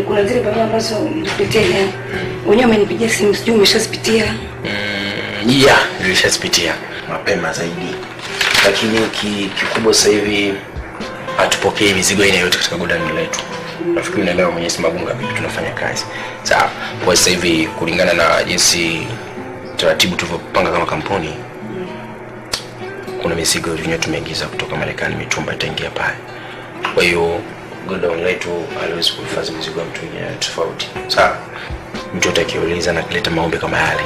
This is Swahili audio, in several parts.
kuna zile barua ambazo nilipitia leo. Wenyewe amenipigia simu, sijui umeshazipitia. Nilishazipitia mapema zaidi. Lakini kikubwa sasa hivi hatupokei mizigo aina yote katika godani letu. Nafikiri unaelewa Mwenyezi Magunga vipi tunafanya kazi. Sawa. Kwa sasa hivi kulingana na jinsi taratibu tulivyopanga kama kampuni, kuna mizigo yenyewe tumeingiza kutoka Marekani, mitumba itaingia pale. Kwa hiyo godani letu haliwezi kuhifadhi mizigo ya mtu mwingine tofauti. Sawa. Mtu atakiuliza na kuleta maombi kama yale,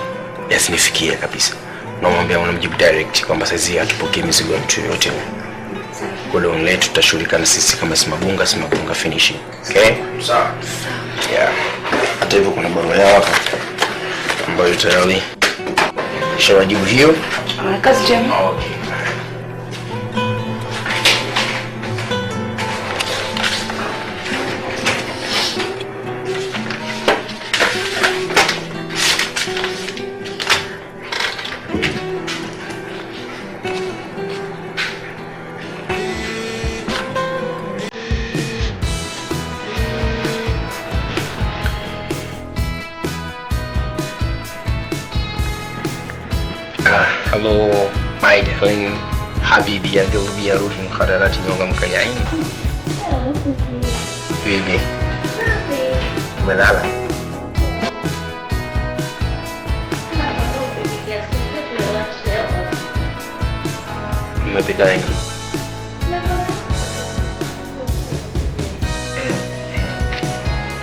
yasinifikie kabisa. Naomba unamjibu direct kwamba sasa hatupokee mizigo ya mtu yote. Godani letu tutashirikiana sisi kama Simagunga finishing. Okay? Sawa. Yeah. Hata hivyo kuna barua yao hapa ambayo tayari shawajibu hiyo. Kazi njema. Okay. Hello, my darling Habibi ya Gilbi ya Ruhi Mkhadarati Nyonga Mkayaini. Bibi. Umelala? Umepika nini?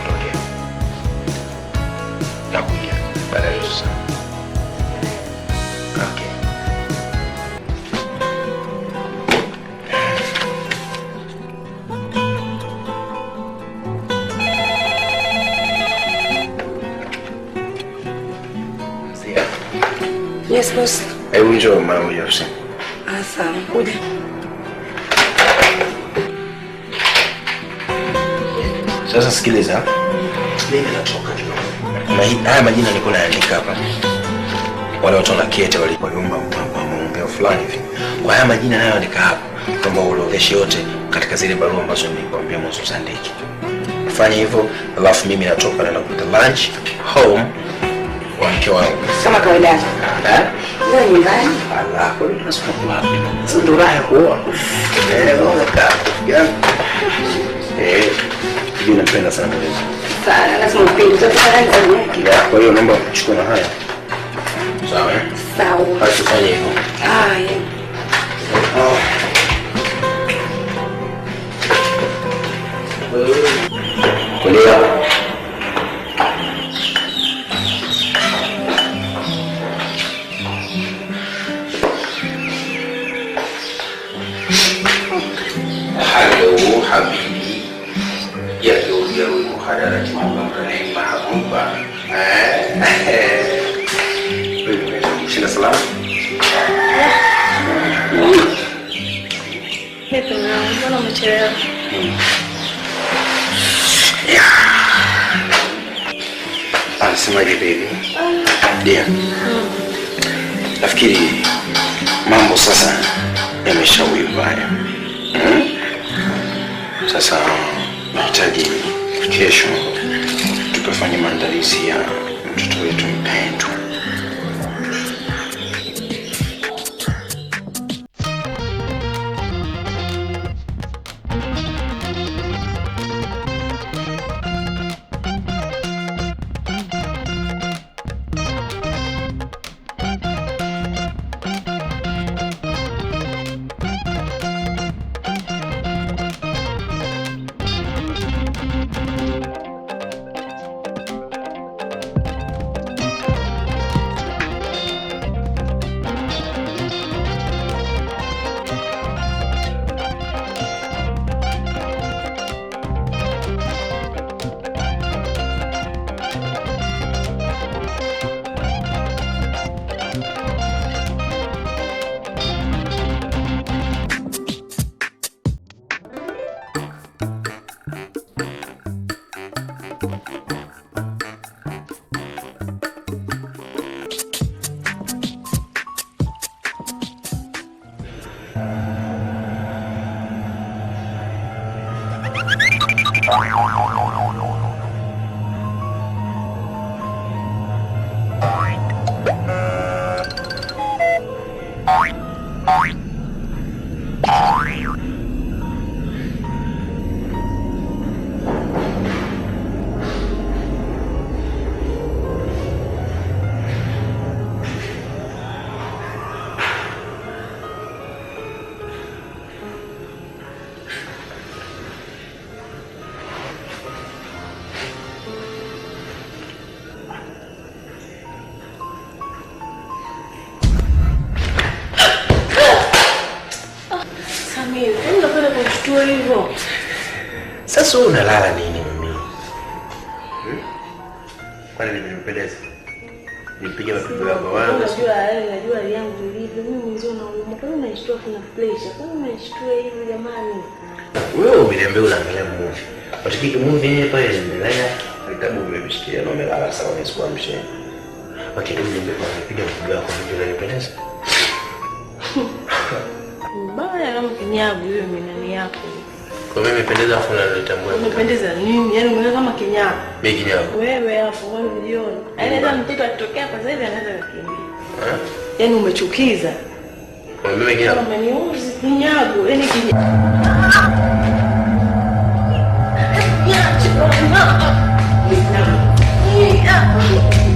Okay. Nakuja baada ya saa. Okay. Yes, boss. Hebu njoo mara moja ofisi. Sawa, kuja. Sasa sikiliza. Mimi natoka kidogo. Haya majina niko naandika hapa. Wale watu wanakete walipoomba maombeo fulani hivi. Kwa haya majina nayo andika hapa kwamba uorodheshe yote katika zile barua ambazo nilikwambia mwanzo usandike. Fanya hivyo, alafu mimi natoka na kupata lunch home kwa mke wangu. Kama kawaida. Ndio nyumbani. Allah, kwa nini unasema kwa wapi? Sasa ndo raha kuoa. Hivi napenda sana mwezo. Sana, lazima upende. Utapata ndani yake. Kwa hiyo naomba kuchukua na haya. Sawa? Sawa. Basi fanya hivyo. Kulia. Hello, Habibi. Ya Gilbi ya Ruhi Mkhadarati Nyonga Mkayaini. Sina salama. Nipo na mbona umechelewa? Anasemaje baby? Ndio. Nafikiri mambo sasa yameshauri mbaya. Sasa nahitaji kesho tukafanye maandalizi ya mtoto wetu mpendwa. unanishtua hivyo? Sasa wewe unalala nini mimi? Kwani nimependeza? Nipige mapigo yako wangu. Unajua hali yangu ilivyo. Mimi mwenyewe nauma. Kwa nini unanishtua kuna pressure? Kwa nini unanishtua hivi jamani? Wewe umeniambia unaangalia movie. Watakiki movie yenyewe pale inaendelea. Vitabu vimeshikia na umelala sawa nisikuamshe. Wakati niambia nipiga mapigo yako ndio unanipendeza. Mbaya kama kinyago hiyo minani yako. Kwa mimi nimependeza afu unanitambua. Unapendeza nini? Yaani unaona kama kinyago. Mimi kinyago. Wewe hapo wewe uliona. Yaani hata mtoto akitokea kwa sasa hivi anaweza kukimbia. Yaani umechukiza. Kwa mimi kinyago. Kama niuzi kinyago, yaani kinyago. Kinyago.